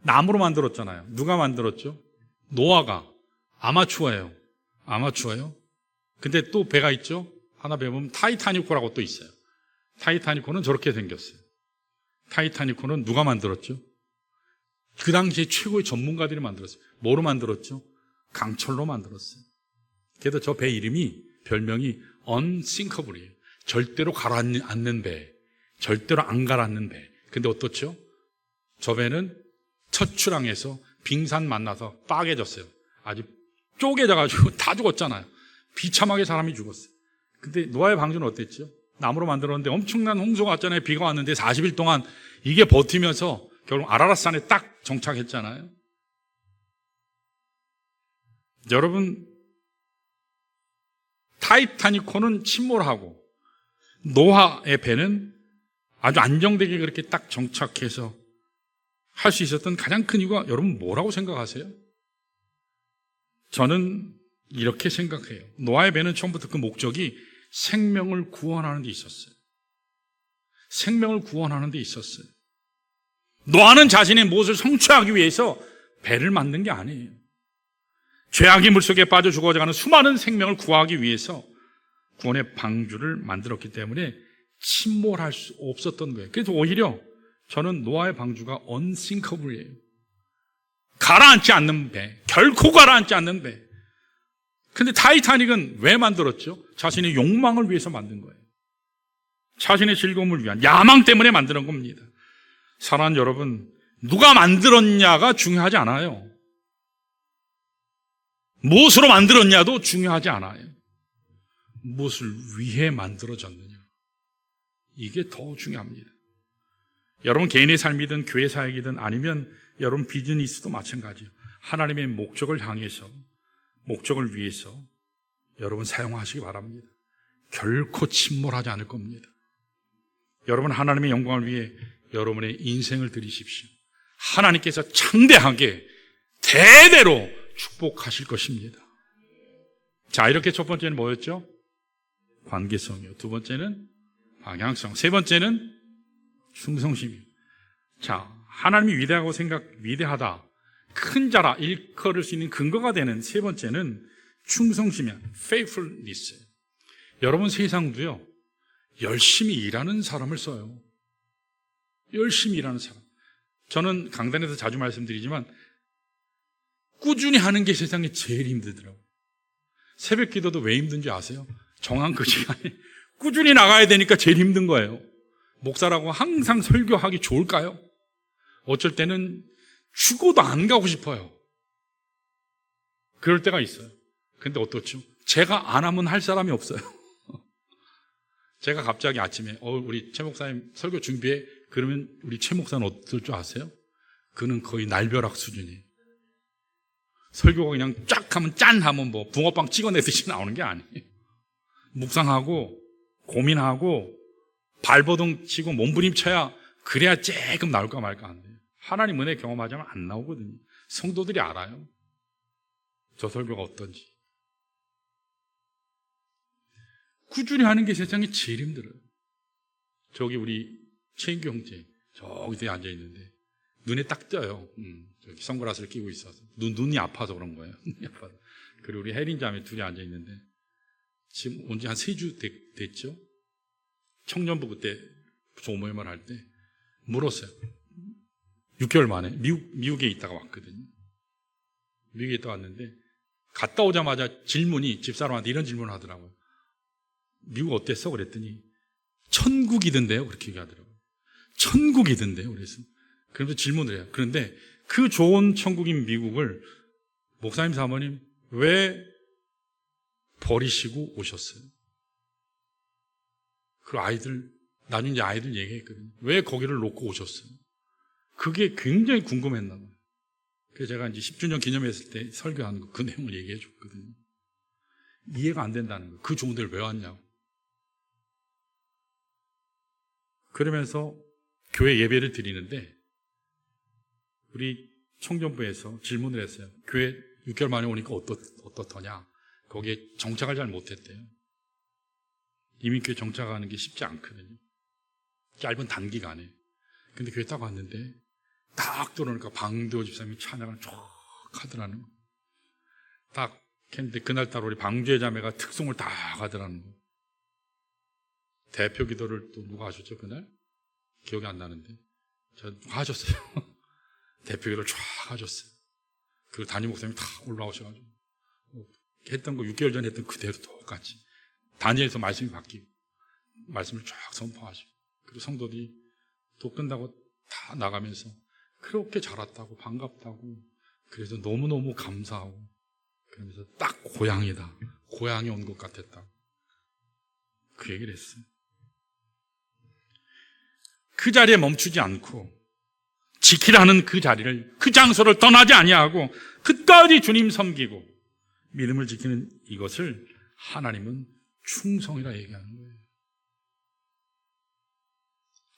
나무로 만들었잖아요. 누가 만들었죠? 노아가. 아마추어예요. 아마추어요. 근데 또 배가 있죠. 하나 배우면 타이타니코라고 또 있어요. 타이타니코는 저렇게 생겼어요. 타이타니코는 누가 만들었죠? 그 당시에 최고의 전문가들이 만들었어요. 뭐로 만들었죠? 강철로 만들었어요. 그래서 저 배 이름이 별명이 unsinkable이에요. 절대로 가라앉는 배, 절대로 안 가라앉는 배. 근데 어떻죠? 저 배는 첫 출항에서 빙산 만나서 빠개졌어요. 아주 쪼개져가지고 다 죽었잖아요. 비참하게 사람이 죽었어요. 근데 노아의 방주는 어땠죠? 나무로 만들었는데 엄청난 홍수가 왔잖아요. 비가 왔는데 40일 동안 이게 버티면서 결국 아라랏산에 딱 정착했잖아요. 여러분, 타이타니코는 침몰하고 노아의 배는 아주 안정되게 그렇게 딱 정착해서 할 수 있었던 가장 큰 이유가 여러분 뭐라고 생각하세요? 저는 이렇게 생각해요. 노아의 배는 처음부터 그 목적이 생명을 구원하는 데 있었어요. 생명을 구원하는 데 있었어요. 노아는 자신의 무엇을 성취하기 위해서 배를 만든 게 아니에요. 죄악의 물속에 빠져 죽어가는 수많은 생명을 구하기 위해서 구원의 방주를 만들었기 때문에 침몰할 수 없었던 거예요. 그래서 오히려 저는 노아의 방주가 unsinkable이에요. 가라앉지 않는 배, 결코 가라앉지 않는 배. 근데 타이타닉은 왜 만들었죠? 자신의 욕망을 위해서 만든 거예요. 자신의 즐거움을 위한 야망 때문에 만드는 겁니다. 사랑하는 여러분, 누가 만들었냐가 중요하지 않아요. 무엇으로 만들었냐도 중요하지 않아요. 무엇을 위해 만들어졌느냐, 이게 더 중요합니다. 여러분 개인의 삶이든 교회 사역이든 아니면 여러분 비즈니스도 마찬가지예요. 하나님의 목적을 향해서, 목적을 위해서 여러분 사용하시기 바랍니다. 결코 침몰하지 않을 겁니다. 여러분 하나님의 영광을 위해 여러분의 인생을 드리십시오. 하나님께서 창대하게 대대로 축복하실 것입니다. 자, 이렇게 첫 번째는 뭐였죠? 관계성이요. 두 번째는 방향성. 세 번째는 충성심이요. 자, 하나님이 위대하다, 큰 자라 일컬을 수 있는 근거가 되는 세 번째는 충성심이야. faithfulness. 여러분 세상도요, 열심히 일하는 사람을 써요. 열심히 일하는 사람. 저는 강단에서 자주 말씀드리지만 꾸준히 하는 게 세상에 제일 힘들더라고요. 새벽 기도도 왜 힘든지 아세요? 정한 그 시간에 꾸준히 나가야 되니까 제일 힘든 거예요. 목사라고 항상 설교하기 좋을까요? 어쩔 때는 죽어도 안 가고 싶어요. 그럴 때가 있어요. 근데 어떻죠? 제가 안 하면 할 사람이 없어요. 제가 갑자기 아침에 우리 최 목사님 설교 준비해. 그러면 우리 최 목사는 어떨 줄 아세요? 그는 거의 날벼락 수준이에요. 설교가 그냥 쫙 하면 짠 하면 뭐 붕어빵 찍어내듯이 나오는 게 아니에요. 묵상하고 고민하고 발버둥 치고 몸부림쳐야 그래야 조금 나올까 말까 안 돼요. 하나님 은혜 경험하자면 안 나오거든요. 성도들이 알아요. 저 설교가 어떤지. 꾸준히 하는 게 세상에 제일 힘들어요. 저기 우리 최인규 형제 저기 뒤에 앉아 있는데 눈에 딱 띄어요. 저기 선글라스를 끼고 있어서 눈이 아파서 그런 거예요. 눈이 아파서. 그리고 우리 혜린 자매 둘이 앉아 있는데 지금 온 지 한 3주 됐죠. 청년부 그때 조모임을 할 때 물었어요. 6개월 만에 미국에 있다가 왔거든요. 미국에 있다가 왔는데 갔다 오자마자 질문이 집사람한테 이런 질문을 하더라고요. 미국 어땠어? 그랬더니 천국이던데요. 그렇게 얘기하더라고요. 천국이던데요. 그래서 질문을 해요. 그런데 그 좋은 천국인 미국을 목사님 사모님 왜 버리시고 오셨어요? 그리고 나중에 아이들 얘기했거든요. 왜 거기를 놓고 오셨어요? 그게 굉장히 궁금했나 봐요. 그래서 제가 이제 10주년 기념했을 때 설교하는 거, 그 내용을 얘기해 줬거든요. 이해가 안 된다는 거예요. 그 좋은 데를 왜 왔냐고. 그러면서 교회 예배를 드리는데 우리 청년부에서 질문을 했어요. 교회 6개월 만에 오니까 어떻더냐. 거기에 정착을 잘 못했대요. 이민교회 정착하는 게 쉽지 않거든요. 짧은 단기간에. 근데 교회 딱 왔는데 딱 들어오니까 방도 집사님이 찬양을 쫙 하더라는 거. 딱 근데 그날따라 우리 방주의 자매가 특송을 다 가더라는 거예요. 대표 기도를 또 누가 하셨죠, 그날? 기억이 안 나는데. 저 누가 하셨어요? 대표 기도를 쫙 하셨어요. 그리고 담임 목사님이 다 올라오셔가지고. 했던 거 6개월 전에 했던 그대로 똑같이. 단위에서 말씀이 바뀌고, 말씀을 쫙 선포하시고, 그리고 성도들이 또 끝나고 다 나가면서 그렇게 자랐다고, 반갑다고, 그래서 너무너무 감사하고, 그러면서 딱 고향이다. 고향에 온 것 같았다. 그 얘기를 했어요. 그 자리에 멈추지 않고 지키라는 그 자리를, 그 장소를 떠나지 아니하고 끝까지 주님 섬기고 믿음을 지키는 이것을 하나님은 충성이라 얘기하는 거예요.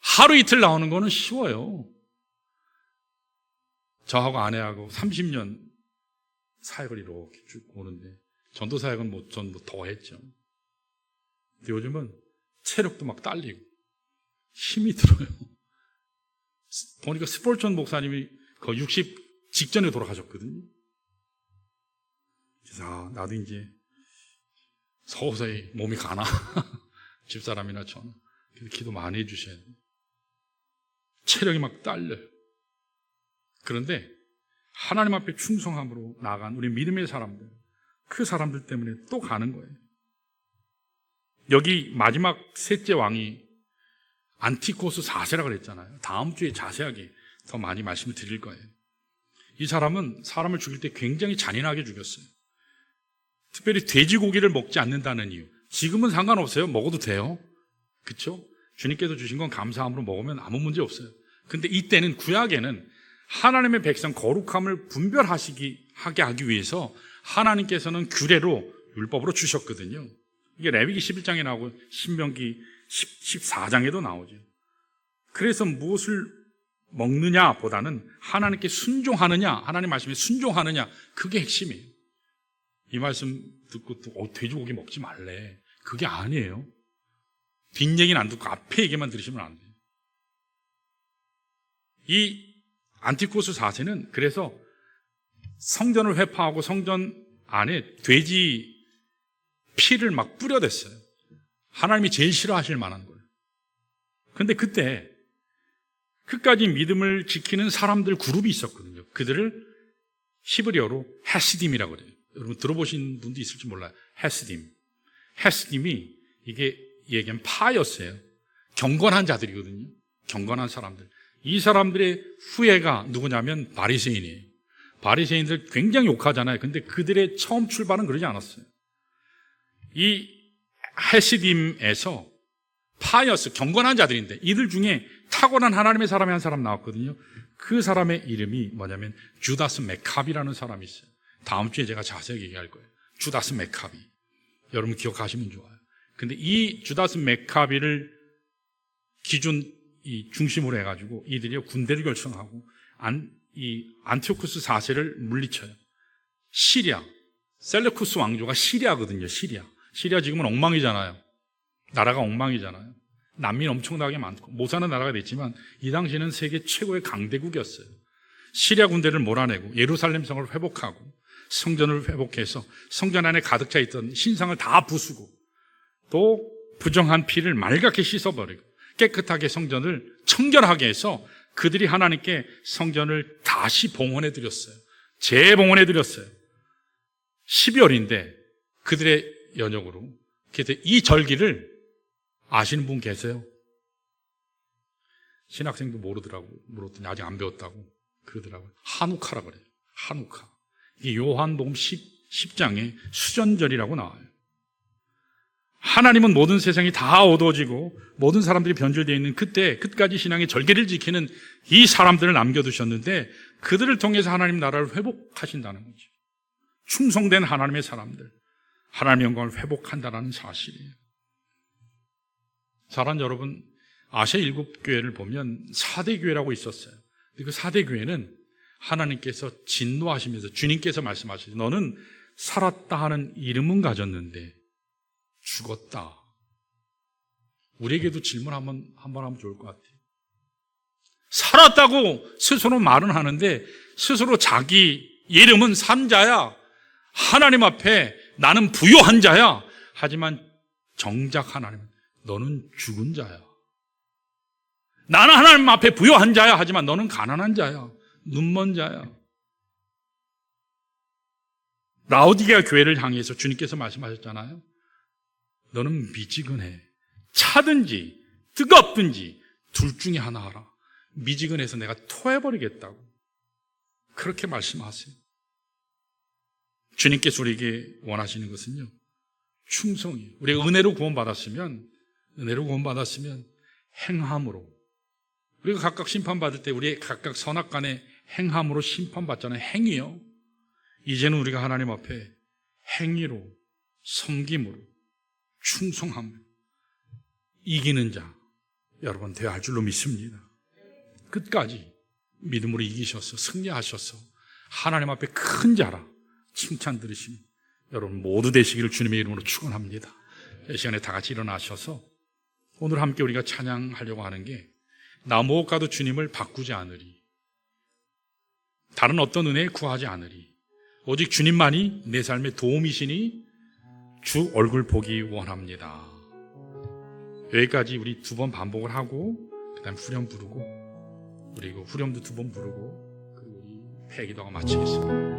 하루 이틀 나오는 거는 쉬워요. 저하고 아내하고 30년 사역을 이렇게 쭉 오는데, 전도 사역은 전 더 했죠. 근데 요즘은 체력도 막 딸리고 힘이 들어요. 보니까 스폴전 목사님이 거의 60 직전에 돌아가셨거든요. 그래서 나도 이제 서서히 몸이 가나 집사람이나 저는. 그래서 기도 많이 해주셔야 돼요. 체력이 막 딸려요. 그런데 하나님 앞에 충성함으로 나간 우리 믿음의 사람들, 그 사람들 때문에 또 가는 거예요. 여기 마지막 셋째 왕이 안티코스 4세라고 그랬잖아요. 다음 주에 자세하게 더 많이 말씀을 드릴 거예요. 이 사람은 사람을 죽일 때 굉장히 잔인하게 죽였어요. 특별히 돼지고기를 먹지 않는다는 이유. 지금은 상관없어요. 먹어도 돼요. 그렇죠? 주님께서 주신 건 감사함으로 먹으면 아무 문제 없어요. 근데 이때는, 구약에는 하나님의 백성 거룩함을 분별하게 하기 위해서 하나님께서는 규례로, 율법으로 주셨거든요. 이게 레위기 11장에 나오고 신명기 14장에도 나오죠. 그래서 무엇을 먹느냐 보다는 하나님께 순종하느냐, 하나님 말씀에 순종하느냐, 그게 핵심이에요. 이 말씀 듣고 또 돼지고기 먹지 말래, 그게 아니에요. 뒷얘기는 안 듣고 앞에 얘기만 들으시면 안 돼요. 이 안티코스 4세는 그래서 성전을 회파하고 성전 안에 돼지 피를 막 뿌려댔어요. 하나님이 제일 싫어하실 만한 걸. 그런데 그때 끝까지 믿음을 지키는 사람들 그룹이 있었거든요. 그들을 히브리어로 헤스딤이라고 그래요. 여러분 들어보신 분도 있을지 몰라요. 헤스딤. 헤스딤이 이게 얘기하면 파였어요. 경건한 자들이거든요. 경건한 사람들. 이 사람들의 후예가 누구냐면 바리새인이에요. 바리새인들 굉장히 욕하잖아요. 근데 그들의 처음 출발은 그러지 않았어요. 이 헤시딤에서 파이어스, 경건한 자들인데 이들 중에 탁월한 하나님의 사람이 한 사람 나왔거든요. 그 사람의 이름이 뭐냐면 주다스 메캅이라는 사람이 있어요. 다음 주에 제가 자세히 얘기할 거예요. 주다스 메캅이. 여러분 기억하시면 좋아요. 근데 이 주다스 메캅이를 중심으로 해가지고 이들이 군대를 결성하고 이 안티오쿠스 4세를 물리쳐요. 시리아, 셀레쿠스 왕조가 시리아거든요. 시리아 지금은 엉망이잖아요. 나라가 엉망이잖아요. 난민 엄청나게 많고 못 사는 나라가 됐지만 이 당시에는 세계 최고의 강대국이었어요. 시리아 군대를 몰아내고 예루살렘 성을 회복하고 성전을 회복해서 성전 안에 가득 차 있던 신상을 다 부수고 또 부정한 피를 맑게 씻어버리고 깨끗하게 성전을 청결하게 해서 그들이 하나님께 성전을 다시 봉헌해 드렸어요. 재봉헌해 드렸어요. 12월인데 그들의 연역으로. 그래서 이 절기를 아시는 분 계세요? 신학생도 모르더라고요. 물었더니 아직 안 배웠다고 그러더라고요. 하누카라고 그래요. 하누카. 이게 요한복음 10장에 수전절이라고 나와요. 하나님은 모든 세상이 다 어두워지고 모든 사람들이 변질되어 있는 그때 끝까지 신앙의 절개를 지키는 이 사람들을 남겨두셨는데 그들을 통해서 하나님 나라를 회복하신다는 거죠. 충성된 하나님의 사람들, 하나님의 영광을 회복한다는 사실이에요. 사랑하는 여러분, 아시아 7교회를 보면 4대 교회라고 있었어요. 그 4대 교회는 하나님께서 진노하시면서 주님께서 말씀하시죠. 너는 살았다 하는 이름은 가졌는데 죽었다. 우리에게도 질문 한번 하면 좋을 것 같아요. 살았다고 스스로 말은 하는데 스스로 자기 이름은 산 자야. 하나님 앞에 나는 부요한 자야. 하지만 정작 하나님은 너는 죽은 자야. 나는 하나님 앞에 부요한 자야. 하지만 너는 가난한 자야. 눈먼 자야. 라오디게아 교회를 향해서 주님께서 말씀하셨잖아요. 너는 미지근해. 차든지 뜨겁든지 둘 중에 하나 하라. 미지근해서 내가 토해버리겠다고. 그렇게 말씀하세요. 주님께서 우리에게 원하시는 것은요, 충성이에요. 우리가 은혜로 구원받았으면 행함으로, 우리가 각각 심판받을 때 우리의 각각 선악간의 행함으로 심판받잖아요. 행위요. 이제는 우리가 하나님 앞에 행위로, 섬김으로, 충성함으로 이기는 자 여러분 되어야 할 줄로 믿습니다. 끝까지 믿음으로 이기셔서 승리하셔서 하나님 앞에 큰 자라 칭찬 들으시는 여러분 모두 되시기를 주님의 이름으로 축원합니다. 이 시간에 다 같이 일어나셔서 오늘 함께 우리가 찬양하려고 하는 게 나 무엇과도 주님을 바꾸지 않으리, 다른 어떤 은혜에 구하지 않으리, 오직 주님만이 내 삶의 도움이시니 주 얼굴 보기 원합니다. 여기까지 우리 2번 반복을 하고 그 다음 후렴 부르고, 그리고 후렴도 2번 부르고, 그리고 우리 회기도가 마치겠습니다.